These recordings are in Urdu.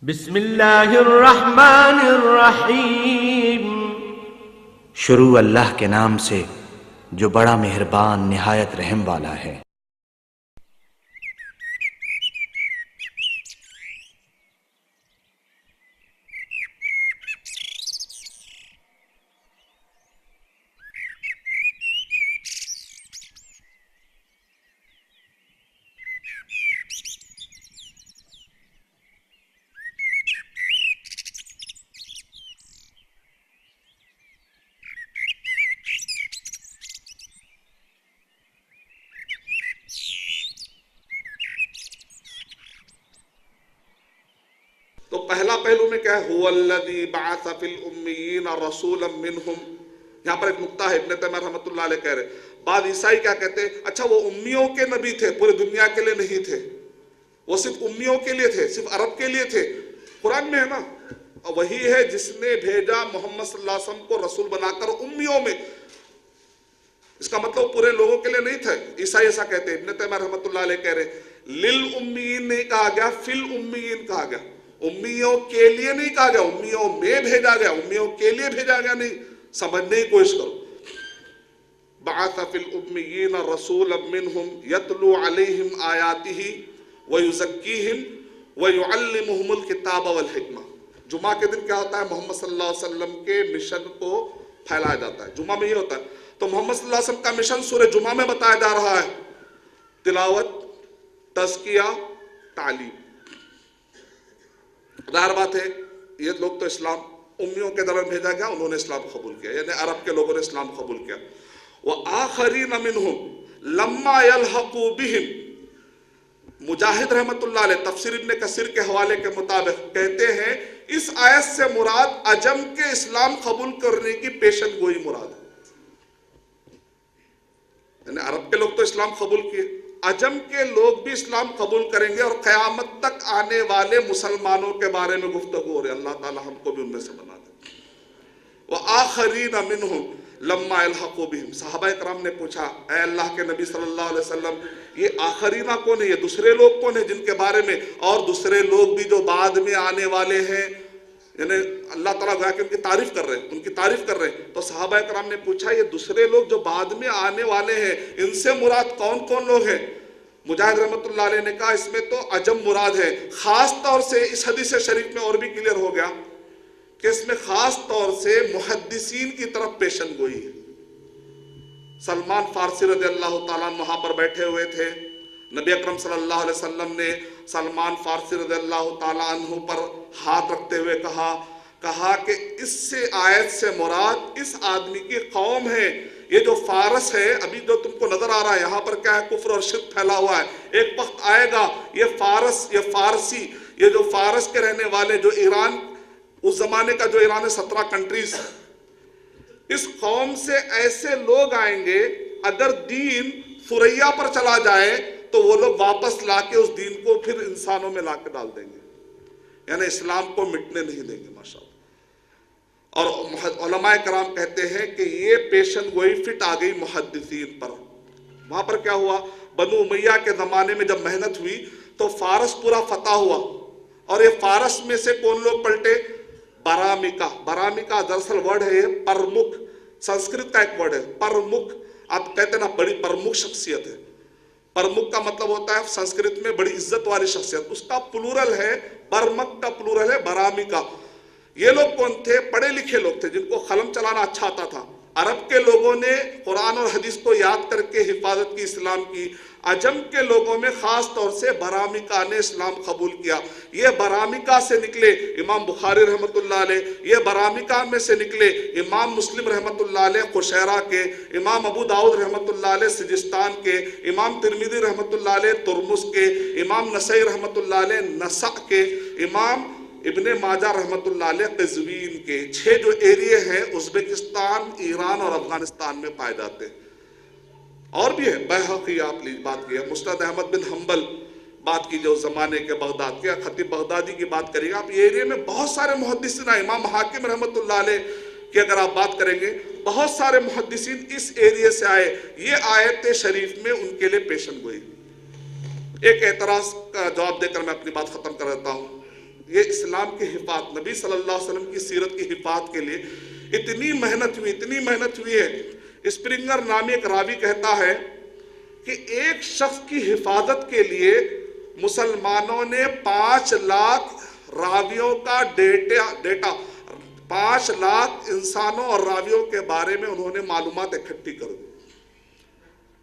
بسم اللہ الرحمن الرحیم۔ شروع اللہ کے نام سے جو بڑا مہربان نہایت رحم والا ہے۔ تو پہلا پہلو میں کیا ہے؟ هو الذی بعث فی الامیین رسولا منہم۔ یہاں پر ایک نقطہ ہے، ابن تیمیہ رحمۃ اللہ علیہ کہہ رہے بعض عیسائی کیا کہتے ہیں، اچھا وہ امیوں کے نبی تھے، پورے دنیا کے لیے نہیں تھے، وہ صرف امیوں کے لیے تھے، صرف عرب کے لیے تھے۔ قرآن میں ہے نا، وہی ہے جس نے بھیجا محمد صلی اللہ علیہ وسلم کو رسول بنا کر امیوں میں۔ اس کا مطلب پورے لوگوں کے لیے نہیں تھا۔ عیسائی ایسا کہتے ہیں، ابن تیمیہ رحمۃ اللہ علیہ کہہ رہے للأمیین نہیں کہا گیا، فی الامیین کہا گیا۔ امیوں کے لیے نہیں کہا گیا، امیوں میں بھیجا گیا، امیوں کے لیے بھیجا گیا نہیں۔ سمجھنے کی کوشش کرو۔ بعث فی الامیین رسولا منہم یتلو علیہم آیاتہ ویزکیہم ویعلمہم الکتاب والحکمہ۔ جمعہ کے دن کیا ہوتا ہے؟ محمد صلی اللہ علیہ وسلم کے مشن کو پھیلایا جاتا ہے، جمعہ میں یہ ہوتا ہے۔ تو محمد صلی اللہ علیہ وسلم کا مشن سورہ جمعہ میں بتایا جا رہا ہے، تلاوت، تزکیہ، تعلیم۔ ظاہر بات ہے یہ لوگ تو اسلام امیوں کے درمیان بھیجا گیا، انہوں نے اسلام قبول کیا، یعنی عرب کے لوگوں نے اسلام قبول کیا۔ وآخرین منہم لما یلحقوا بہم۔ مجاہد رحمت اللہ علیہ تفسیر ابن کثیر کے حوالے کے مطابق کہتے ہیں اس آیت سے مراد عجم کے اسلام قبول کرنے کی پیشن گوئی مراد ہے۔ یعنی عرب کے لوگ تو اسلام قبول کیے، عجم کے لوگ بھی اسلام قبول کریں گے، اور قیامت تک آنے والے مسلمانوں کے بارے میں گفتگو ہو رہی ہے۔ اللہ تعالی ہم کو بھی ان میں سے بنا دے۔ وآخرین منہم لما یلحقوا بہم۔ صحابہ کرام نے پوچھا، اے اللہ کے نبی صلی اللہ علیہ وسلم، یہ آخرینہ کون ہے؟ یہ دوسرے لوگ کون ہیں جن کے بارے میں، اور دوسرے لوگ بھی جو بعد میں آنے والے ہیں؟ یعنی اللہ تعالیٰ گویا کہ ان کی تعریف کر رہے ہیں، ان کی تعریف کر رہے ہیں۔ تو صحابہ کرام نے پوچھا یہ دوسرے لوگ جو بعد میں آنے والے ہیں، ان سے مراد کون کون لوگ ہیں؟ مجاہد رحمت اللہ علیہ نے کہا اس میں تو عجم مراد ہے۔ خاص طور سے اس حدیث شریف میں اور بھی کلیئر ہو گیا کہ اس میں خاص طور سے محدثین کی طرف پیشن گوئی ہے۔ سلمان فارسی رضی اللہ تعالیٰ عنہ وہاں پر بیٹھے ہوئے تھے، نبی اکرم صلی اللہ علیہ وسلم نے سلمان فارسی رضی اللہ تعالیٰ عنہ پر ہاتھ رکھتے ہوئے کہا کہ اس سے آیت سے مراد اس آدمی کی قوم ہے۔ یہ جو فارس ہے، ابھی جو تم کو نظر آ رہا ہے یہاں پر کیا ہے؟ کفر اور شرک پھیلا ہوا ہے۔ ایک وقت آئے گا یہ فارس، یہ فارسی، یہ جو فارس کے رہنے والے، جو ایران، اس زمانے کا جو ایران ہے 17 کنٹریز، اس قوم سے ایسے لوگ آئیں گے اگر دین ثریا پر چلا جائے تو وہ لوگ واپس لا کے اس دین کو پھر انسانوں میں لا کے ڈال دیں گے، یعنی اسلام کو مٹنے نہیں دیں گے ماشاءاللہ۔ اور علماء کرام کہتے ہیں کہ یہ پیشن گوئی فٹ آ گئی محدثین پر۔ وہاں پر کیا ہوا؟ بنو امیہ کے زمانے میں جب محنت ہوئی تو فارس پورا فتح ہوا، اور یہ فارس میں سے کون لوگ پلٹے؟ برامکا۔ برامکا دراصل ورڈ ہے یہ پرمکھ، سنسکرت کا ایک ورڈ ہے پرمکھ۔ آپ کہتے ہیں نا بڑی پرمکھ شخصیت ہے، پرمکھ کا مطلب ہوتا ہے سنسکرت میں بڑی عزت والی شخصیت، اس کا پلورل ہے برمک، کا پلورل ہے برامکا۔ یہ لوگ کون تھے؟ پڑھے لکھے لوگ تھے جن کو قلم چلانا اچھا آتا تھا۔ عرب کے لوگوں نے قرآن اور حدیث کو یاد کر کے حفاظت کی، اسلام کی۔ عجم کے لوگوں میں خاص طور سے برامکا نے اسلام قبول کیا۔ یہ برامکا سے نکلے امام بخاری رحمت اللہ علیہ، یہ برامکا میں سے نکلے امام مسلم رحمت اللہ علیہ قشیرہ کے، امام ابو داؤد رحمت اللہ علیہ سجستان کے، امام ترمذی رحمت اللہ علیہ ترمس کے، امام نسائی رحمت اللہ علیہ نسع کے، امام ابن ماجہ رحمت اللہ علیہ قزوین کے۔ 6 جو ایریے ہیں ازبکستان، ایران اور افغانستان میں پائے جاتے ہیں۔ اور بھی ہے، بیہقی آپ بات کی ہے، مسند احمد بن حنبل بات کی جو زمانے کے بغداد کے، خطیب بغدادی کی بات کریں گے آپ، یہ ایریے میں بہت سارے محدثین ہیں۔ امام حاکم رحمت اللہ علیہ کی اگر آپ بات کریں گے، بہت سارے محدثین اس ایریے سے آئے۔ یہ آیت شریف میں ان کے لیے پیشن گوئی۔ ایک اعتراض کا جواب دے کر میں اپنی بات ختم کر دیتا ہوں۔ یہ اسلام کی حفاظت، نبی صلی اللہ علیہ وسلم کی سیرت کی حفاظت کے لیے اتنی محنت ہوئی ہے۔ اسپرنگر نامی ایک راوی کہتا ہے کہ ایک شخص کی حفاظت کے لیے مسلمانوں نے 5 لاکھ راویوں کا ڈیٹا 5 لاکھ انسانوں اور راویوں کے بارے میں انہوں نے معلومات اکٹھی کر دی۔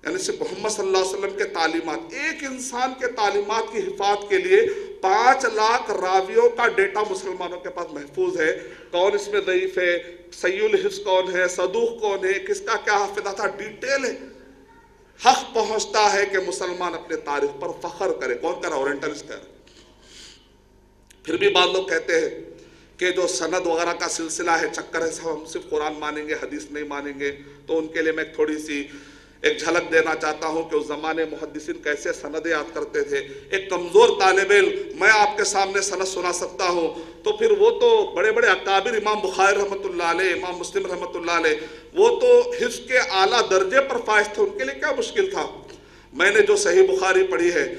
یعنی صرف محمد صلی اللہ علیہ وسلم کے تعلیمات، ایک انسان کے تعلیمات کی حفاظت کے لیے 5 لاکھ راویوں کا ڈیٹا مسلمانوں کے پاس محفوظ ہے۔ کون اس میں ضعیف ہے، صحیح الحفظ کون ہے، صدوق کون ہے، کس کا کیا حافظہ تھا، ڈیٹیل ہے۔ حق پہنچتا ہے کہ مسلمان اپنے تاریخ پر فخر کرے۔ کون کر رہا؟ اورینٹلسٹ کر رہا۔ پھر بھی بعض لوگ کہتے ہیں کہ جو سند وغیرہ کا سلسلہ ہے، چکر ہے، ہم صرف قرآن مانیں گے، حدیث نہیں مانیں گے۔ تو ان کے لیے میں تھوڑی سی ایک جھلک دینا چاہتا ہوں کہ اس زمانے محدثین کیسے سند یاد کرتے تھے۔ ایک کمزور طالب علم میں آپ کے سامنے سند سنا سکتا ہوں، تو پھر وہ تو بڑے بڑے اکابر، امام بخاری رحمۃ اللہ علیہ، امام مسلم رحمۃ اللہ علیہ، وہ تو حفظ کے اعلیٰ درجے پر فائز تھے، ان کے لیے کیا مشکل تھا۔ میں نے جو صحیح بخاری پڑھی ہے،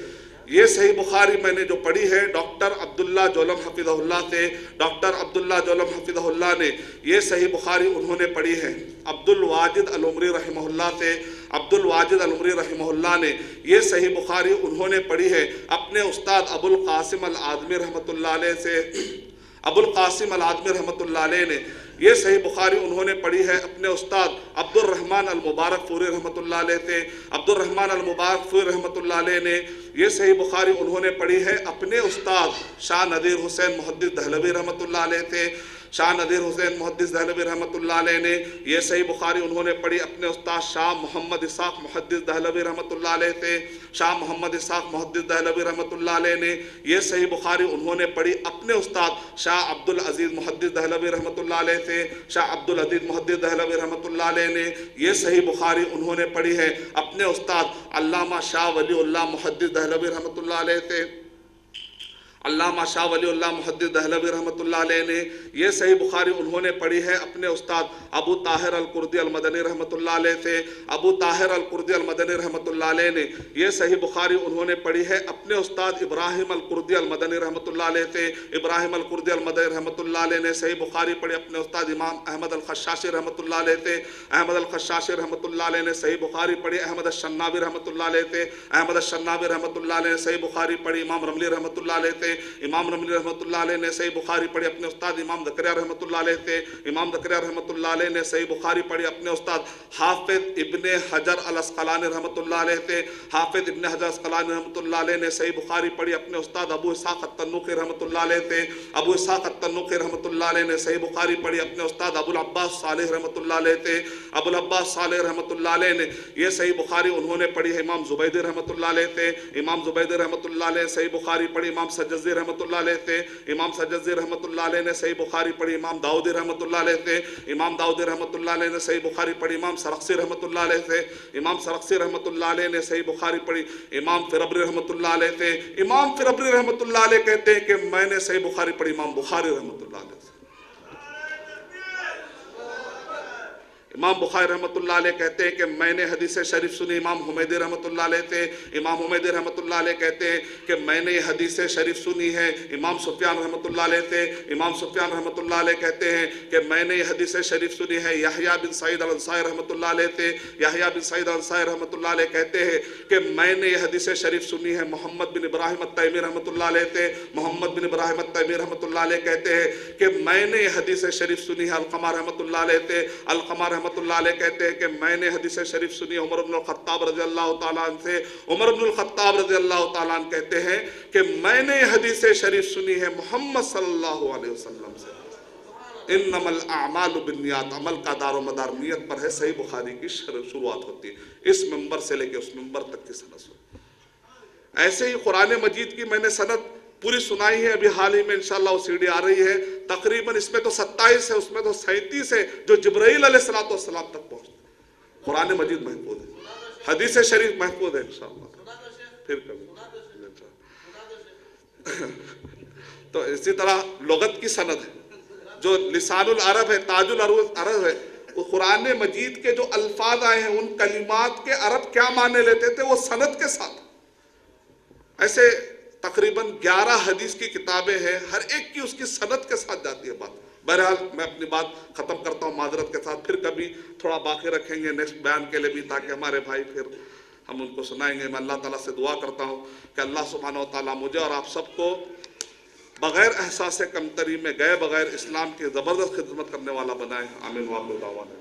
یہ صحیح بخاری میں نے جو پڑھی ہے ڈاکٹر عبداللہ جولم حفظہ اللہ سے، ڈاکٹر عبداللہ جولم حفظہ اللہ نے یہ صحیح بخاری انہوں نے پڑھی ہے۔ عبد الواجد العمری رحمہ اللہ سے، عبد الواجد العمری رحمہ اللہ نے یہ صحیح بخاری انہوں نے پڑھی ہے اپنے استاد ابو القاسم العاظمی رحمۃ اللہ علیہ سے۔ ابو القاسم العاظمی رحمۃ اللہ علیہ نے یہ صحیح بخاری انہوں نے پڑھی ہے اپنے استاد عبد الرحمن المبارک فوری رحمۃ اللہ علیہ سے۔ عبد الرحمن المبارک فوری رحمۃ اللہ علیہ نے یہ صحیح بخاری انہوں نے پڑھی ہے اپنے استاد شاہ نذیر حسین محدث دہلوی رحمۃ اللہ علیہ سے۔ شاہ نذیر حسین محدث دہلوی رحمۃ اللہ علیہ نے یہ صحیح بخاری انہوں نے پڑھی اپنے استاد شاہ محمد اسحاق محدث دہلوی رحمۃ اللہ علیہ سے۔ شاہ محمد اسحاق محدث دہلوی رحمۃ اللہ علیہ نے یہ صحیح بخاری انہوں نے پڑھی اپنے استاد شاہ عبد العزیز محدث دہلوی رحمۃ اللہ علیہ سے۔ شاہ عبد العزیز محدث دہلوی رحمۃ اللہ علیہ نے یہ صحیح بخاری انہوں نے پڑھی ہے اپنے استاد علامہ شاہ ولی اللہ محدث دہلوی رحمۃ اللہ علیہ سے۔ علامہ شاہ ولی اللہ محدث دہلوی رحمۃ اللہ علیہ نے یہ صحیح بخاری انہوں نے پڑھی ہے اپنے استاد ابو طاہر القردی المدنی رحمۃ اللہ علیہ سے۔ ابو طاہر القردی المدنی رحمۃ اللہ علیہ نے یہ صحیح بخاری انہوں نے پڑھی ہے اپنے استاد ابراہیم القردی المدنی رحمۃ اللہ علیہ سے۔ ابراہیم القردی المدنی رحمۃ اللہ علیہ نے صحیح بخاری پڑھی اپنے استاد امام احمد الخشاشی رحمۃ اللہ علیہ سے۔ احمد الخشاشی رحمۃ اللہ علیہ نے صحیح بخاری پڑھی احمد الشنابی رحمۃ اللہ علیہ سے۔ احمد الشنابی رحمۃ اللہ علیہ نے صحیح بخاری پڑھی امام رملی رحمۃ اللہ علیہ سے۔ امام رملی رحمۃ اللہ علیہ نے صحیح بخاری پڑھی اپنے استاد امام زکریا رحمۃ اللہ علیہ سے۔ امام زکریا رحمۃ اللہ علیہ نے صحیح بخاری پڑھی اپنے استاد حافظ ابن حجر الاسقلانی رحمۃ اللہ علیہ سے۔ حافظ ابن حجر الاسقلانی رحمۃ اللہ علیہ نے صحیح بخاری پڑھی اپنے استاد ابو اسحاق التنوخی رحمۃ اللہ علیہ سے۔ ابو اسحاق التنوخی رحمۃ اللہ علیہ نے صحیح بخاری پڑھی اپنے استاد ابو العباس صالح رحمۃ اللہ علیہ سے۔ ابو العباس صالح رحمۃ اللہ علیہ نے یہ صحیح بخاری انہوں نے پڑھی ہے امام زبیدی رحمۃ اللہ علیہ سے۔ امام زبیدی رحمۃ اللہ علیہ صحیح بخاری پڑھی امام سجزی رحمۃ اللہ علیہ سے۔ امام سجزی رحمۃ اللہ علیہ نے صحیح بخاری پڑھی امام داؤدی رحمۃ اللہ علیہ سے۔ امام داؤدی رحمۃ اللہ علیہ نے صحیح بخاری پڑھی امام سرخسی رحمۃ اللہ علیہ سے۔ امام سرخسی رحمۃ اللہ علیہ نے صحیح بخاری پڑھی امام فربری رحمۃ اللہ علیہ سے۔ امام فربری رحمۃ اللہ علیہ کہتے ہیں کہ میں نے صحیح بخاری پڑھی امام بخاری رحمۃ اللہ علیہ سے۔ امام بخاری رحمۃ اللہ علیہ کہتے ہیں کہ میں نے حدیث شریف سنی امام حمیدی رحمۃ اللہ علیہ سے۔ امام حمیدی رحمۃ اللہ علیہ کہتے ہیں کہ میں نے یہ حدیث شریف سنی ہے امام سفیان رحمۃ اللہ علیہ سے۔ امام سفیان رحمۃ اللہ علیہ کہتے ہیں کہ میں نے یہ حدیث شریف سنی ہے یحییٰ بن سعید الانصاری رحمۃ اللہ علیہ سے۔ یحییٰ بن سعید الانصاری رحمۃ اللہ علیہ کہتے ہیں کہ میں نے یہ حدیث شریف سنی ہے محمد بن ابراہیم التیمی رحمۃ اللہ علیہ سے۔ محمد بن ابراہیم التیمی رحمۃ اللہ علیہ کہتے ہیں کہ میں نے یہ حدیث شریف سنی ہے علقمہ رحمۃ اللہ علیہ سے۔ علقمہ رحمۃ اللہ علیہ کہتے ہیں کہ میں نے حدیث شریف سنی عمر بن الخطاب رضی اللہ تعالیٰ عنہ سے۔ عمر بن الخطاب رضی اللہ تعالیٰ عنہ کہتے ہیں کہ میں نے حدیث شریف سنی ہے محمد صلی اللہ علیہ وسلم سے۔ انما الاعمال بالنیات، عمل کا دار و مدار نیت پر ہے۔ صحیح بخاری کی شروعات ہوتی ہے اس منبر سے لے کے اس منبر تک کی سند۔ ایسے ہی قرآن مجید کی میں نے سند پوری سنائی ہے، ابھی حال ہی میں انشاءاللہ وہ CD آ رہی ہے، تقریباً اس میں تو 27 ہے، اس میں تو 37 ہے جو جبرائیل علیہ السلام تک پہنچتے۔ قرآن مجید محفوظ ہے، حدیث شریف محفوظ ہے انشاءاللہ، پھر کبھی۔ تو اسی طرح لغت کی سند ہے جو لسان العرب ہے، تاج العرب ہے، وہ قرآن مجید کے جو الفاظ آئے ہیں ان کلمات کے عرب کیا معنی لیتے تھے وہ سند کے ساتھ۔ ایسے تقریباً 11 حدیث کی کتابیں ہیں، ہر ایک کی اس کی سند کے ساتھ جاتی ہے بات۔ بہرحال میں اپنی بات ختم کرتا ہوں معذرت کے ساتھ، پھر کبھی تھوڑا باقی رکھیں گے نیکسٹ بیان کے لیے بھی، تاکہ ہمارے بھائی پھر ہم ان کو سنائیں گے۔ میں اللہ تعالیٰ سے دعا کرتا ہوں کہ اللہ سبحانہ و تعالیٰ مجھے اور آپ سب کو بغیر احساس کمتری میں گئے بغیر اسلام کی زبردست خدمت کرنے والا بنائے۔ آمین۔ وآخر دعوانا